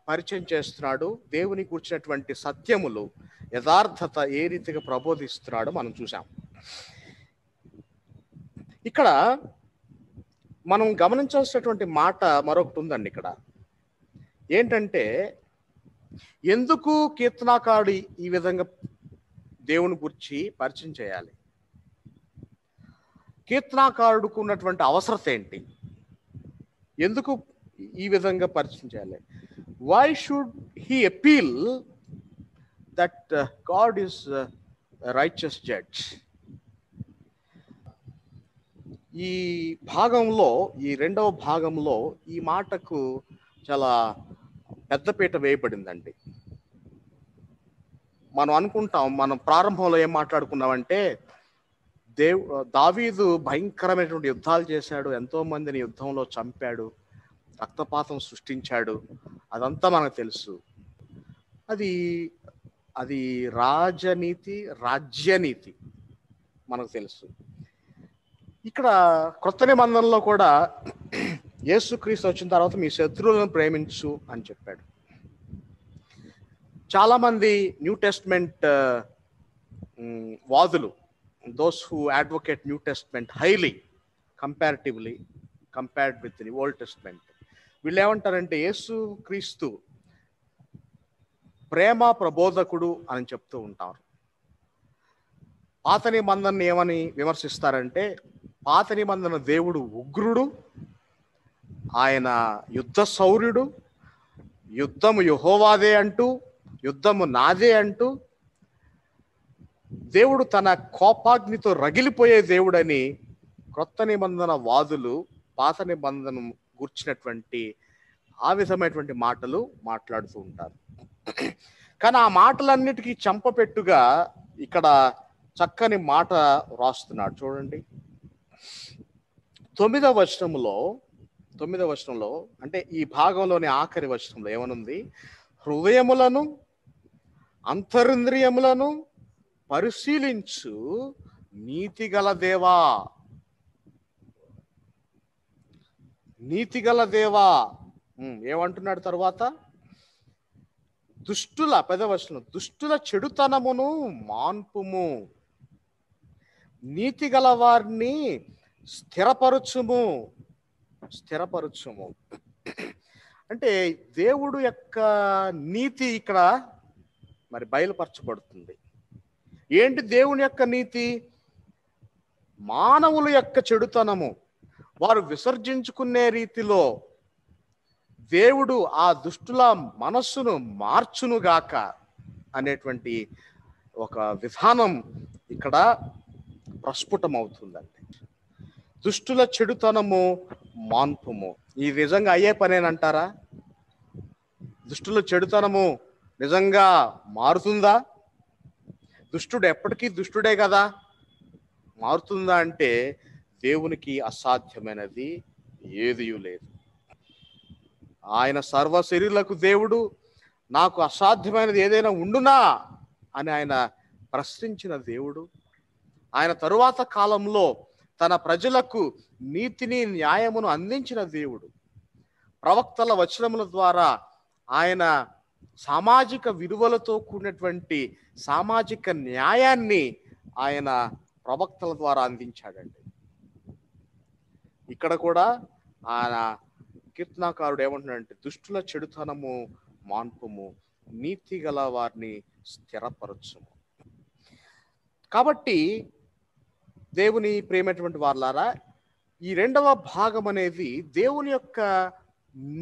పరిచయం చేస్తున్నాడు, దేవుని కూర్చున్నటువంటి సత్యములు, యథార్థత ఏ రీతిగా ప్రబోధిస్తున్నాడో మనం చూసాం. ఇక్కడ మనం గమనించాల్సినటువంటి మాట మరొకటి ఉందండి. ఇక్కడ ఏంటంటే, ఎందుకు కీర్తనాకారుడు ఈ విధంగా దేవుని గురించి పరిచయం చేయాలి? కీర్తనాకారుడికి ఉన్నటువంటి అవసరత ఏంటి? ఎందుకు ఈ విధంగా పరిచయం చేయాలి? Why should he appeal that God is righteous judge? ఈ భాగంలో, ఈ 2వ భాగంలో ఈ మాటకు చాలా పెద్దపీట వేయబడిందండి. మనం అనుకుంటాం, మనం ప్రారంభంలో ఏం మాట్లాడుకున్నామంటే, దావీదు భయంకరమైనటువంటి యుద్ధాలు చేశాడు, ఎంతో మందిని యుద్ధంలో చంపాడు, రక్తపాతం సృష్టించాడు, అదంతా మనకు తెలుసు. అది రాజ్యనీతి మనకు తెలుసు. ఇక్కడ క్రొత్త నిబంధనలో కూడా యేసుక్రీస్తు వచ్చిన తర్వాత మీ శత్రువులను ప్రేమించు అని చెప్పాడు. చాలామంది న్యూ టెస్ట్మెంట్ వాదులు those who advocate New Testament highly comparatively compared with the Old Testament, వీళ్ళు ఏమంటారంటే యేసు క్రీస్తు ప్రేమ ప్రబోధకుడు అని చెప్తూ ఉంటారు. పాత నిబంధనని ఏమని విమర్శిస్తారంటే పాత నిబంధన దేవుడు ఉగ్రుడు, ఆయన యుద్ధ శౌర్యుడు, యుద్ధము యెహోవాదే అంటూ, యుద్ధము నాదే అంటూ, దేవుడు తన కోపాగ్నితో రగిలిపోయే దేవుడని క్రొత్త నిబంధన వాదులు పాత నిబంధన గుర్చినటువంటి ఆ విధమైనటువంటి మాటలు మాట్లాడుతూ ఉంటారు. కానీ ఆ మాటలన్నిటికీ చెంపపెట్టుగా ఇక్కడ చక్కని మాట రాస్తున్నాడు చూడండి. 9వ వచనంలో అంటే ఈ భాగంలోని ఆఖరి వచనంలో ఏమనుంది? హృదయములను అంతరింద్రియములను పరిశీలించు నీతిగల దేవా, నీతిగల దేవా. ఏమంటున్నాడు తర్వాత? దుష్టుల, పెదవచనం, దుష్టుల చెడుతనమును మాన్పుము, నీతిగల వారిని స్థిరపరచుము. అంటే దేవుడు యొక్క నీతి ఇక్కడ మరి బయలుపరచబడుతుంది. ఏంటి దేవుని యొక్క నీతి? మానవుల యొక్క చెడుతనము వారు విసర్జించుకునే రీతిలో దేవుడు ఆ దుష్టుల మనస్సును మార్చునుగాక అనేటువంటి ఒక విధానం ఇక్కడ ప్రస్ఫుటమవుతుందండి. దుష్టుల చెడుతనము మాన్పుము. ఈ నిజంగా అయ్యే పనేనంటారా? దుష్టుల చెడుతనము నిజంగా మారుతుందా? దుష్టుడు ఎప్పటికీ దుష్టుడే కదా, మారుతుందా అంటే దేవునికి అసాధ్యమైనది ఏదీ లేదు. ఆయన సర్వ శరీరులకు దేవుడు. నాకు అసాధ్యమైనది ఏదైనా ఉండునా అని ఆయన ప్రశ్నించిన దేవుడు. ఆయన తరువాత కాలంలో తన ప్రజలకు నీతిని న్యాయమును అందించిన దేవుడు. ప్రవక్తల వచనముల ద్వారా ఆయన సామాజిక విలువలతో కూడినటువంటి సామాజిక న్యాయాన్ని ఆయన ప్రవక్తల ద్వారా అందించాడండి. ఇక్కడ కూడా ఆయన కీర్తనాకారుడు ఏమంటున్నాడంటే దుష్టుల చెడుతనము మాన్పుము, నీతి గల వారిని స్థిరపరచుము. కాబట్టి దేవుని ప్రేమైనటువంటి వారలారా, ఈ రెండవ భాగం అనేది దేవుని యొక్క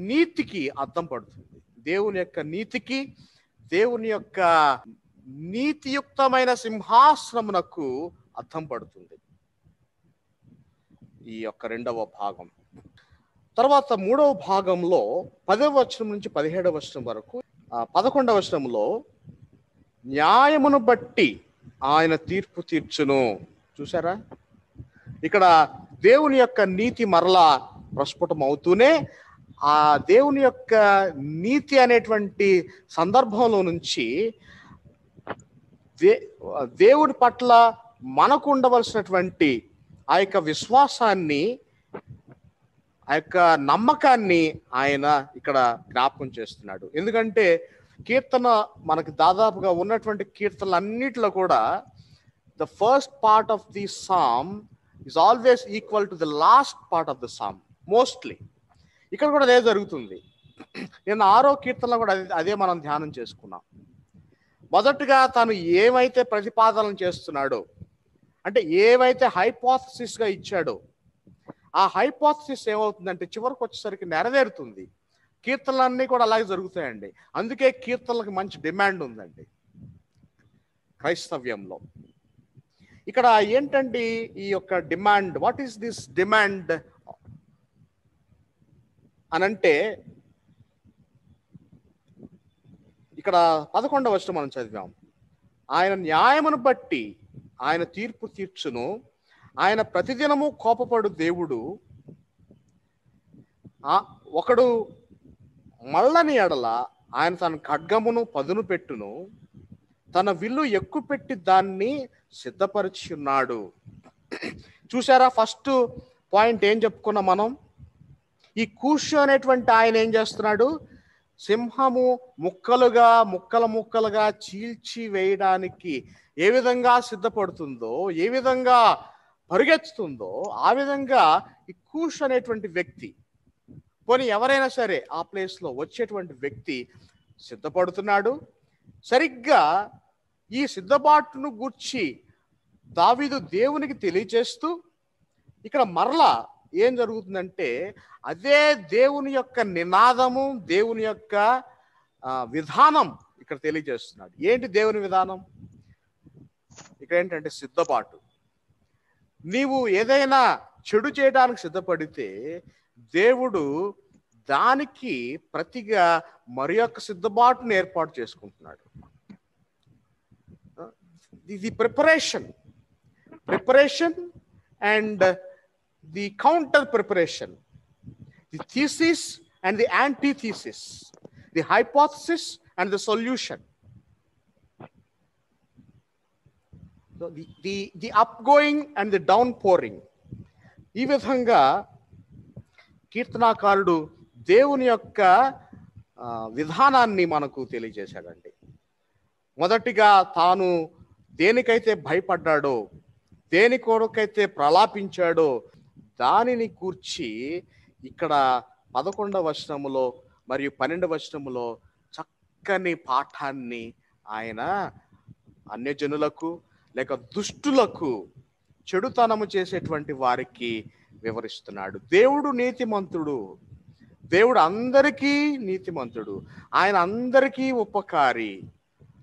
నీతికి అద్దం పడుతుంది. దేవుని యొక్క నీతికి, దేవుని యొక్క నీతియుక్తమైన సింహాసనమునకు అద్దం పడుతుంది ఈ యొక్క రెండవ భాగం. తర్వాత మూడవ భాగంలో 10వ వచనం నుంచి 17వ వచనం వరకు, 11వ వచనంలో న్యాయమును బట్టి ఆయన తీర్పు తీర్చును. చూసారా? ఇక్కడ దేవుని యొక్క నీతి మరలా ప్రస్ఫుటం అవుతూనే ఆ దేవుని యొక్క నీతి అనేటువంటి సందర్భంలో నుంచి దేవుని పట్ల మనకు ఉండవలసినటువంటి ఆ యొక్క విశ్వాసాన్ని, ఆ యొక్క నమ్మకాన్ని ఆయన ఇక్కడ జ్ఞాపకం చేస్తున్నాడు. ఎందుకంటే కీర్తన మనకి దాదాపుగా ఉన్నటువంటి కీర్తనలన్నిటిలో కూడా the first part of the psalm is always equal to the last part of the psalm mostly. ఇక్కడ కూడా అదే జరుగుతుంది. నేను 6వ కీర్తనలో కూడా అదే మనం ధ్యానం చేసుకున్నాం. మొదటగా తను ఏమైతే ప్రతిపాదన చేస్తున్నాడో, అంటే ఏవైతే హైపోథసిస్ గా ఇచ్చాడో, ఆ హైపోథసిస్ ఏమవుతుందంటే చివరికి వచ్చేసరికి నెరవేరుతుంది. కీర్తనలన్నీ కూడా అలాగే జరుగుతాయండి. అందుకే కీర్తనలకు మంచి డిమాండ్ ఉందండి క్రైస్తవ్యంలో. ఇక్కడ ఏంటండి ఈ యొక్క demand? What is this demand అనంటే, ఇక్కడ 11వ వచనం మనం చదివాం. ఆయన న్యాయమును బట్టి ఆయన తీర్పు తీర్చును, ఆయన ప్రతిదినము కోపపడు దేవుడు. ఒకడు మళ్ళని ఎడల ఆయన తన ఖడ్గమును పదును పెట్టును, తన విల్లు ఎక్కుపెట్టి దాన్ని సిద్ధపరిచి ఉన్నాడు. చూసారా? ఫస్ట్ పాయింట్ ఏం చెప్పుకున్నాం మనం? ఈ కూషు అనేటువంటి ఆయన ఏం చేస్తున్నాడు? సింహము ముక్కలుగా చీల్చి వేయడానికి ఏ విధంగా సిద్ధపడుతుందో, ఏ విధంగా పరిగెత్తుతుందో, ఆ విధంగా ఈ కూష్ అనేటువంటి వ్యక్తి, పోనీ ఎవరైనా సరే ఆ ప్లేస్లో వచ్చేటువంటి వ్యక్తి సిద్ధపడుతున్నాడు. సరిగ్గా ఈ సిద్ధపాటును గూర్చి దావీదు దేవునికి తెలియచేస్తూ ఇక్కడ మరలా ఏం జరుగుతుందంటే అదే దేవుని యొక్క నినాదము, దేవుని యొక్క విధానం ఇక్కడ తెలియజేస్తున్నాడు. ఏంటి దేవుని విధానం? ఇక్కడ ఏంటంటే సిద్ధపాటు. నీవు ఏదైనా చెడు చేయడానికి సిద్ధపడితే దేవుడు దానికి ప్రతిగా మరి యొక్క సిద్ధపాటును ఏర్పాటు చేసుకుంటున్నాడు. ఇది preparation and the counter preparation, the thesis and the antithesis, the hypothesis and the solution. The upgoing and the down pouring. ఈ విధంగా కీర్తనాకారుడు దేవుని యొక్క విధానాన్ని మనకు తెలియజేశాడండి. మొదటిగా తాను దేనికైతే భయపడ్డాడో, దేని కొరకైతే ప్రలాపించాడో దానిని కూర్చి ఇక్కడ 11వ వచనములో మరియు 12వ వచనములో చక్కని పాఠాన్ని ఆయన అన్యజనులకు లేక దుష్టులకు, చెడుతనము చేసేటువంటి వారికి వివరిస్తున్నాడు. దేవుడు నీతిమంతుడు, దేవుడు అందరికీ నీతిమంతుడు, ఆయన అందరికీ ఉపకారి,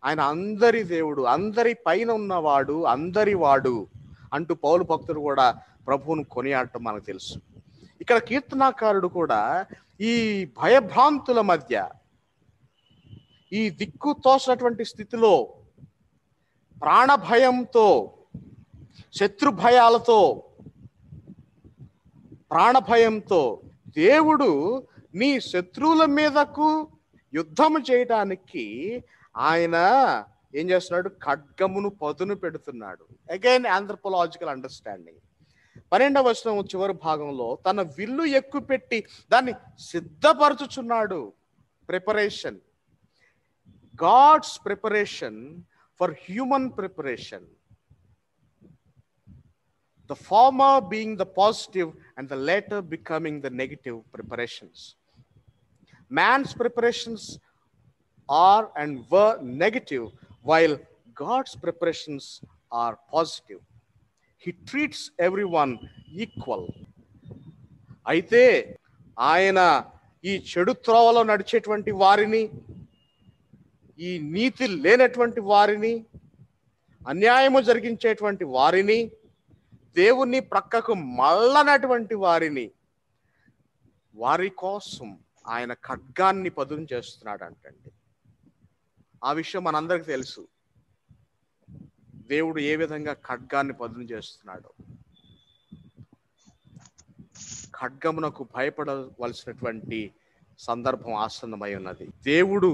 ఆయన అందరి దేవుడు, అందరి పైన ఉన్నవాడు, అందరి వాడు అంటూ పౌలు భక్తుడు కూడా ప్రభువును కొనియాడటం మనకు తెలుసు. ఇక్కడ కీర్తనాకారుడు కూడా ఈ భయభ్రాంతుల మధ్య, ఈ దిక్కు తోసినటువంటి స్థితిలో, ప్రాణభయంతో, శత్రు భయాలతో, ప్రాణభయంతో దేవుడు నీ శత్రువుల మీదకు యుద్ధము చేయటానికి ఆయన ఏం చేస్తున్నాడు? ఖడ్గమును పదును పెడుతున్నాడు. Again ఆంథ్రపోలాజికల్ understanding. 12వ వచనం చివరి భాగంలో తన విల్లు ఎక్కుపెట్టి దాన్ని సిద్ధపరచుచున్నాడు. Preparation, God's preparation for human preparation. The former being the positive and the later becoming the negative preparations. Man's preparations are and were negative, while God's preparations are positive. He treats everyone equal. అయితే ఆయన ఈ చెడు త్రోవలో నడిచేటువంటి వారిని, ఈ నీతి లేనటువంటి వారిని, అన్యాయము జరిగించేటువంటి వారిని, దేవుని ప్రక్కకు మళ్ళనటువంటి వారిని, వారి కోసం ఆయన ఖడ్గాన్ని పదును చేస్తున్నాడు అంటండి. ఆ విషయం మనందరికి తెలుసు. దేవుడు ఏ విధంగా ఖడ్గాన్ని పదును చేస్తున్నాడు. ఖడ్గమునకు భయపడవలసినటువంటి సందర్భం ఆసన్నమై ఉన్నది. దేవుడు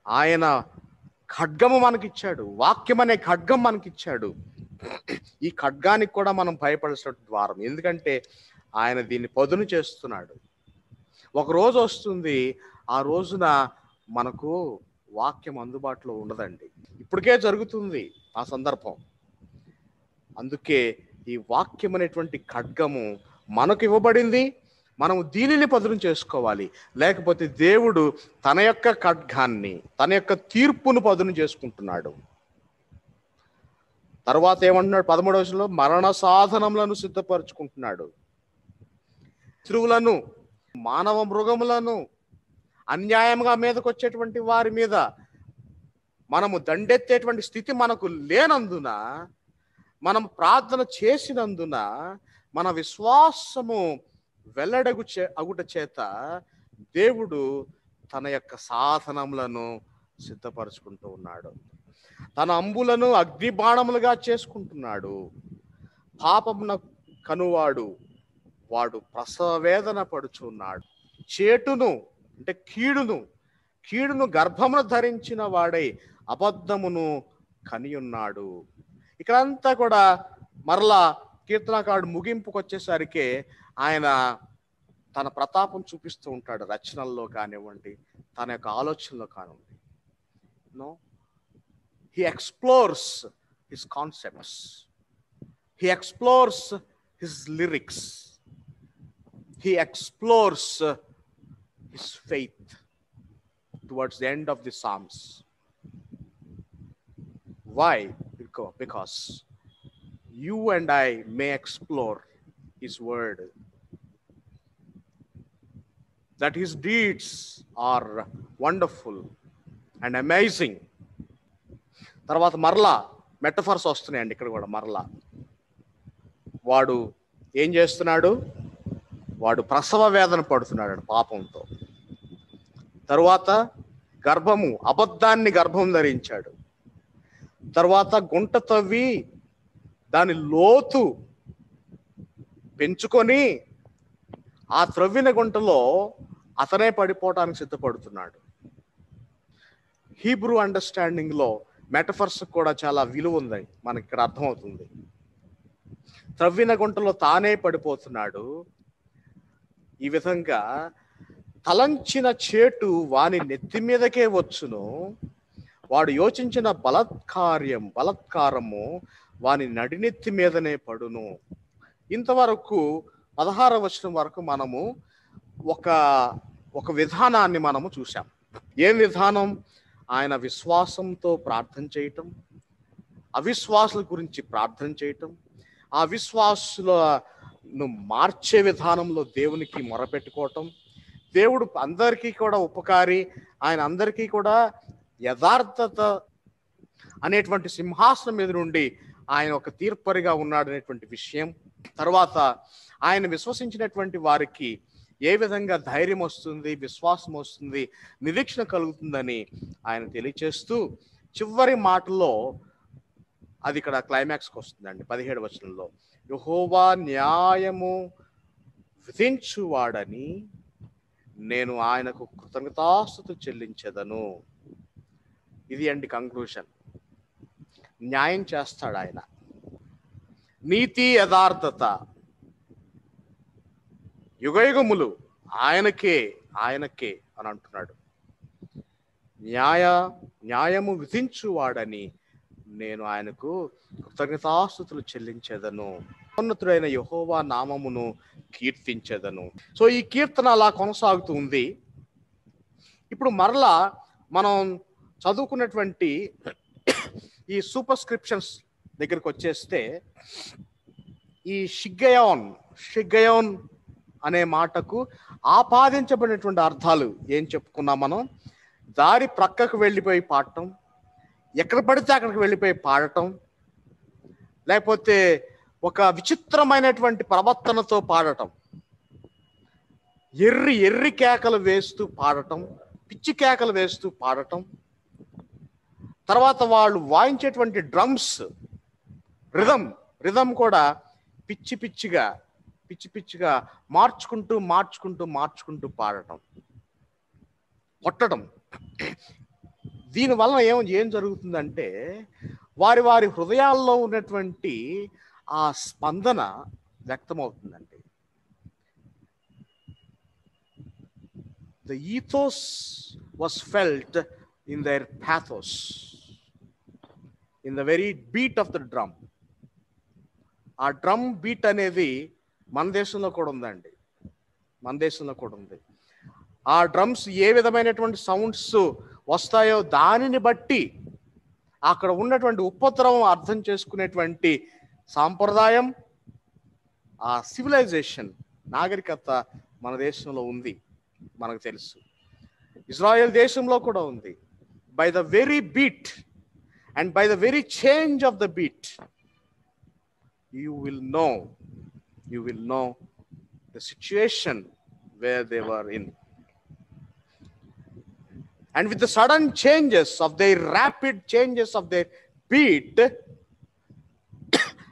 ఆయన ఖడ్గము మనకిచ్చాడు, వాక్యం అనే ఖడ్గం మనకిచ్చాడు. ఈ ఖడ్గానికి కూడా మనం భయపడాల్సిన ద్వారం, ఎందుకంటే ఆయన దీన్ని పదును చేస్తున్నాడు. ఒక రోజు వస్తుంది, ఆ రోజున మనకు వాక్యం అందుబాటులో ఉండదండి. ఇప్పటికే జరుగుతుంది ఆ సందర్భం. అందుకే ఈ వాక్యం అనేటువంటి ఖడ్గము మనకు ఇవ్వబడింది. మనము దీనిని పదును చేసుకోవాలి. లేకపోతే దేవుడు తన యొక్క ఖడ్గాన్ని, తన యొక్క తీర్పును పదును చేసుకుంటున్నాడు. తర్వాత ఏమంటున్నాడు? 13వ వచనంలో మరణ సాధనములను సిద్ధపరచుకుంటున్నాడు. శత్రువులను, మానవ మృగములను, అన్యాయంగా మీదకు వచ్చేటువంటి వారి మీద మనము దండెత్తేటువంటి స్థితి మనకు లేనందున, మనం ప్రార్థన చేసినందున, మన విశ్వాసము అగుట చేత దేవుడు తన యొక్క సాధనములను సిద్ధపరచుకుంటూ ఉన్నాడు. తన అంబులను అగ్నిబాణములుగా చేసుకుంటున్నాడు. పాపమున కనువాడు వాడు ప్రసవ వేదన పడుచున్నాడు. చేటును అంటే కీడును గర్భమును ధరించిన వాడై అబద్ధమును కనియున్నాడు. ఇక్కడంతా కూడా మరలా కీర్తనకారుడు ముగింపుకు వచ్చేసరికి ఆయన తన ప్రతాపం చూపిస్తూ ఉంటాడు. రచనల్లో కానివ్వండి, తన యొక్క ఆలోచనలో కానివ్వండి. He explores his concepts. He explores his lyrics. He explores his faith towards the end of the Psalms. Why? Because you and I may explore his word, that his deeds are wonderful and amazing. తర్వాత మరలా metaphors వస్తున్నాయండి ఇక్కడ కూడా. మరలా వాడు ఏం చేస్తున్నాడు? వాడు ప్రసవ వేదన పడుతున్నాడు పాపంతో. తరువాత గర్భము, అబద్ధాన్ని గర్భం ధరించాడు. తర్వాత గుంట తవ్వి దాని లోతు పెంచుకొని ఆ త్రవ్విన గుంటలో అతనే పడిపోవటానికి సిద్ధపడుతున్నాడు. హీబ్రూ అండర్స్టాండింగ్లో మెటఫర్స్ కూడా చాలా విలువ ఉంది, మనకి ఇక్కడ అర్థమవుతుంది. త్రవ్విన గుంటలో తానే పడిపోతున్నాడు. ఈ విధంగా తలంచిన చేటు వాని నెత్తి మీదకే వచ్చును, వాడు యోచించిన బలత్కారము వాని నడినెత్తి మీదనే పడును. ఇంతవరకు 16వ వచనం వరకు మనము ఒక విధానాన్ని మనము చూసాం. ఏం విధానం? ఆయన విశ్వాసంతో ప్రార్థన చేయటం, అవిశ్వాసుల గురించి ప్రార్థన చేయటం, ఆ విశ్వాసులను మార్చే విధానంలో దేవునికి మొరపెట్టుకోవటం, దేవుడు అందరికీ కూడా ఉపకారి, ఆయన అందరికీ కూడా యథార్థత అనేటువంటి సింహాసనం మీద నుండి ఆయన ఒక తీర్పరిగా ఉన్నాడు అనేటువంటి విషయం. తర్వాత ఆయన విశ్వసించినటువంటి వారికి ఏ విధంగా ధైర్యం వస్తుంది, విశ్వాసం వస్తుంది, నిరీక్షణ కలుగుతుందని ఆయన తెలియచేస్తూ చివరి మాటలో అది ఇక్కడ క్లైమాక్స్కి వస్తుందండి. 17వ వచనంలో యెహోవా న్యాయము విధించువాడని నేను ఆయనకు కృతజ్ఞతాస్తుతి చెల్లించెదను. ఇది అండి కంక్లూషన్. న్యాయం చేస్తాడు ఆయన. నీతి యథార్థత యుగయుగములు ఆయనకే అని అంటున్నాడు. న్యాయము విధించువాడని నేను ఆయనకు కృతజ్ఞతాస్తుతులు చెల్లించేదను, ఉన్నతుడైన యెహోవా నామమును కీర్తించేదను. సో ఈ కీర్తన అలా కొనసాగుతూ ఉంది. ఇప్పుడు మరలా మనం చదువుకున్నటువంటి ఈ సూపర్స్క్రిప్షన్స్ దగ్గరికి వచ్చేస్తే, ఈ షిగ్గయోన్ అనే మాటకు ఆపాదించబడినటువంటి అర్థాలు ఏం చెప్పుకున్నాం మనం? దారి ప్రక్కకు వెళ్ళిపోయి పాడటం, ఎక్కడ పడితే అక్కడికి వెళ్ళిపోయి పాడటం, లేకపోతే ఒక విచిత్రమైనటువంటి ప్రవర్తనతో పాడటం, ఎర్రి కేకలు వేస్తూ పాడటం, పిచ్చి కేకలు వేస్తూ పాడటం, తర్వాత వాళ్ళు వాయించేటువంటి డ్రమ్స్ రిథం కూడా పిచ్చి పిచ్చిగా మార్చుకుంటూ పాడటం, కొట్టడం. దీనివల్ల ఏం జరుగుతుందంటే వారి హృదయాల్లో ఉన్నటువంటి ఆ స్పందన వ్యక్తమవుతుందండి. The ethos was felt in their pathos, in the very beat of the drum. ఆ డ్రమ్ బీట్ అనేది మన దేశంలో కూడా ఉందండి, ఆ డ్రమ్స్ ఏ విధమైనటువంటి సౌండ్స్ వస్తాయో దానిని బట్టి అక్కడ ఉన్నటువంటి ఉపద్రవం అర్థం చేసుకునేటువంటి సాంప్రదాయం, ఆ సివిలైజేషన్, నాగరికత మన దేశంలో ఉంది, మనకు తెలుసు. ఇజ్రాయెల్ దేశంలో కూడా ఉంది. By the very beat and by the very change of the beat you will know the situation where they were in. And with the sudden changes of their rapid changes of their beat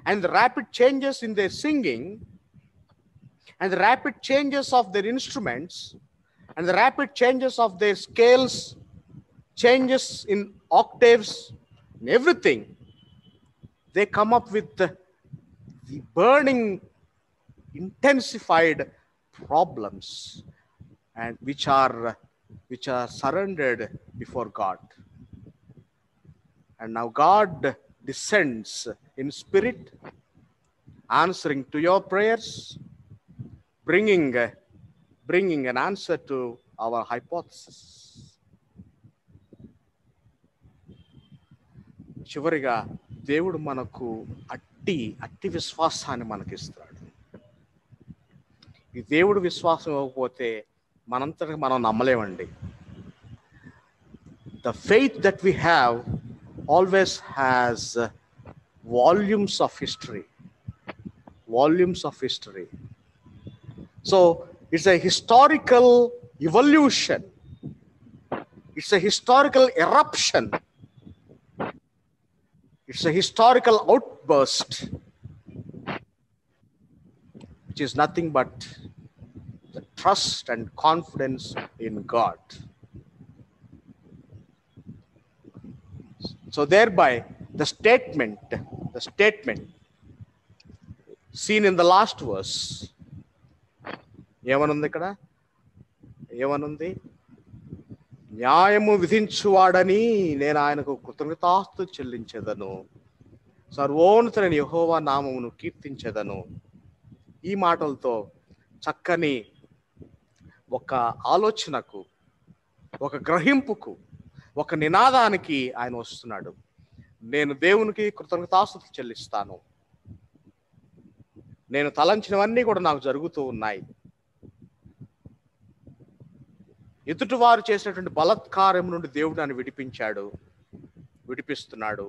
and the rapid changes in their singing and the rapid changes of their instruments and the rapid changes of their scales, changes in octaves and everything, they come up with the burning intensified problems and which are surrendered before God. And now God descends in spirit, answering to your prayers, bringing an answer to our hypothesis. చివరిగా దేవుడు మనకు అట్టి విశ్వాసాన్ని మనకిస్తాడు. ఈ దేవుడు విశ్వాసం ఇవ్వకపోతే మనంతటా మనం నమ్మలేమండి. The faith that we have always has volumes of history. So it's a historical evolution. It's a historical eruption. It's a historical outburst, which is nothing but the trust and confidence in God. So thereby, the statement seen in the last verse, ఏమనుంది ఇక్కడ? ఏమనుంది? న్యాయము విధించువాడని నేను ఆయనకు కృతజ్ఞతాస్తుతి చెల్లించెదను, సర్వోన్నతుడైన యెహోవా నామమును కీర్తించెదను. ఈ మాటలతో చక్కని ఒక ఆలోచనకు, ఒక గ్రహింపుకు, ఒక నినాదానికి ఆయన వస్తున్నాడు. నేను దేవునికి కృతజ్ఞతాస్తుతి చెల్లిస్తాను. నేను తలంచినవన్నీ కూడా నాకు జరుగుతూ ఉన్నాయి. ఎదుటివారు చేసినటువంటి బలత్కారం నుండి దేవుడు నన్ను విడిపిస్తున్నాడు.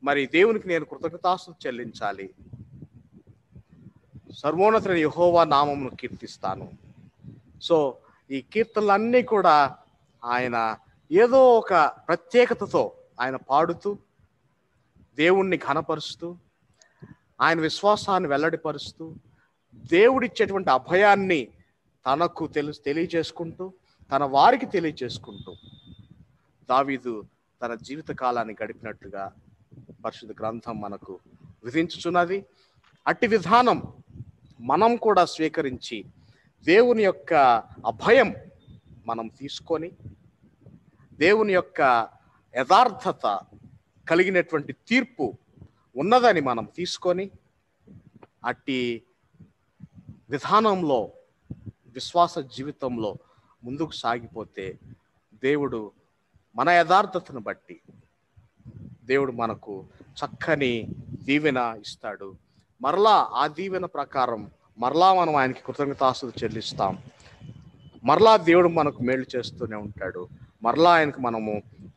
మరి దేవునికి నేను కృతజ్ఞతాస్తుతి చెల్లించాలి. సర్వోన్నతుడైన యెహోవా నామమును కీర్తిస్తాను. సో ఈ కీర్తనలన్నీ కూడా ఆయన ఏదో ఒక ప్రత్యేకతతో ఆయన పాడుతూ, దేవుణ్ణి ఘనపరుస్తూ, ఆయన విశ్వాసాన్ని వెల్లడిపరుస్తూ, దేవుడిచ్చేటువంటి అభయాన్ని తనకు తెలియచేసుకుంటూ, తన వారికి తెలియచేసుకుంటూ దావీదు తన జీవిత కాలాన్ని గడిపినట్టుగా పరిశుద్ధ గ్రంథం మనకు విధించుచున్నది. అట్టి విధానం మనం కూడా స్వీకరించి దేవుని యొక్క అభయం మనం తీసుకొని, దేవుని యొక్క యథార్థత కలిగినటువంటి తీర్పు ఉన్నదని మనం తీసుకొని, అట్టి విధానంలో విశ్వాస జీవితంలో ముందుకు సాగిపోతే దేవుడు మన యథార్థతను బట్టి దేవుడు మనకు చక్కని దీవెన ఇస్తాడు. మరలా ఆ దీవెన ప్రకారం మరలా మనం ఆయనకి కృతజ్ఞతాస్తుతి చెల్లిస్తాం. మరలా దేవుడు మనకు మేలు చేస్తూనే ఉంటాడు. మరలా ఆయనకు మనము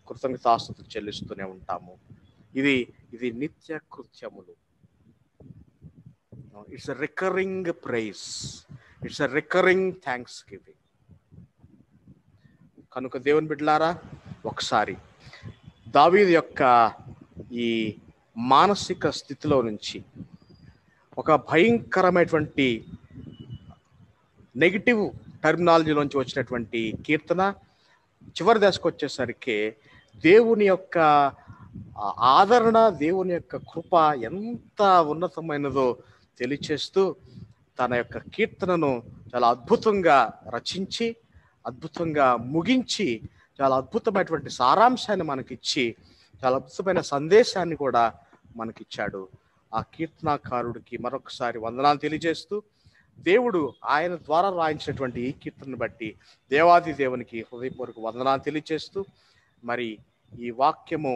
కృతజ్ఞతాస్తుతి చెల్లిస్తూనే ఉంటాము. ఇది నిత్య కృత్యములు. It's a recurring praise, it's a recurring thanksgiving. కనుక దేవుని బిడ్డలారా, ఒకసారి దావీదు యొక్క ఈ మానసిక స్థితిలో నుంచి, ఒక భయంకరమైనటువంటి నెగిటివ్ టర్మినాలజీలోంచి వచ్చినటువంటి కీర్తన చివరి దశకు వచ్చేసరికి దేవుని యొక్క ఆదరణ, దేవుని యొక్క కృప ఎంత ఉన్నతమైనదో తెలియచేస్తూ తన యొక్క కీర్తనను చాలా అద్భుతంగా రచించి, అద్భుతంగా ముగించి, చాలా అద్భుతమైనటువంటి సారాంశాన్ని మనకిచ్చి, చాలా అద్భుతమైన సందేశాన్ని కూడా మనకిచ్చాడు. ఆ కీర్తనాకారుడికి మరొకసారి వందనాలు తెలియజేస్తూ, దేవుడు ఆయన ద్వారా రాయించినటువంటి ఈ కీర్తనను బట్టి దేవాది దేవునికి హృదయపూర్వక వందనాలు తెలియజేస్తూ, మరి ఈ వాక్యము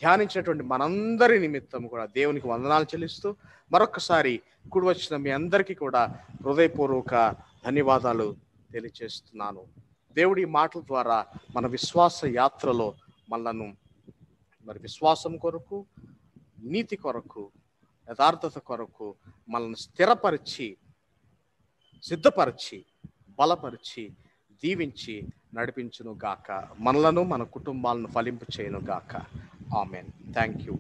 ధ్యానించినటువంటి మనందరి నిమిత్తం కూడా దేవునికి వందనాలు చెల్లిస్తూ, మరొకసారి కూడి వచ్చిన మీ అందరికీ కూడా హృదయపూర్వక ధన్యవాదాలు తెలియజేస్తున్నాను. దేవుడి మాటల ద్వారా మన విశ్వాస యాత్రలో మనలను మరి విశ్వాసం కొరకు, నీతి కొరకు, యథార్థత కొరకు మనల్ని స్థిరపరిచి, సిద్ధపరిచి, బలపరిచి, దీవించి నడిపించును గాక. మనలను, మన కుటుంబాలను ఫలింపు చేయను గాక. ఆమెన్. Thank you.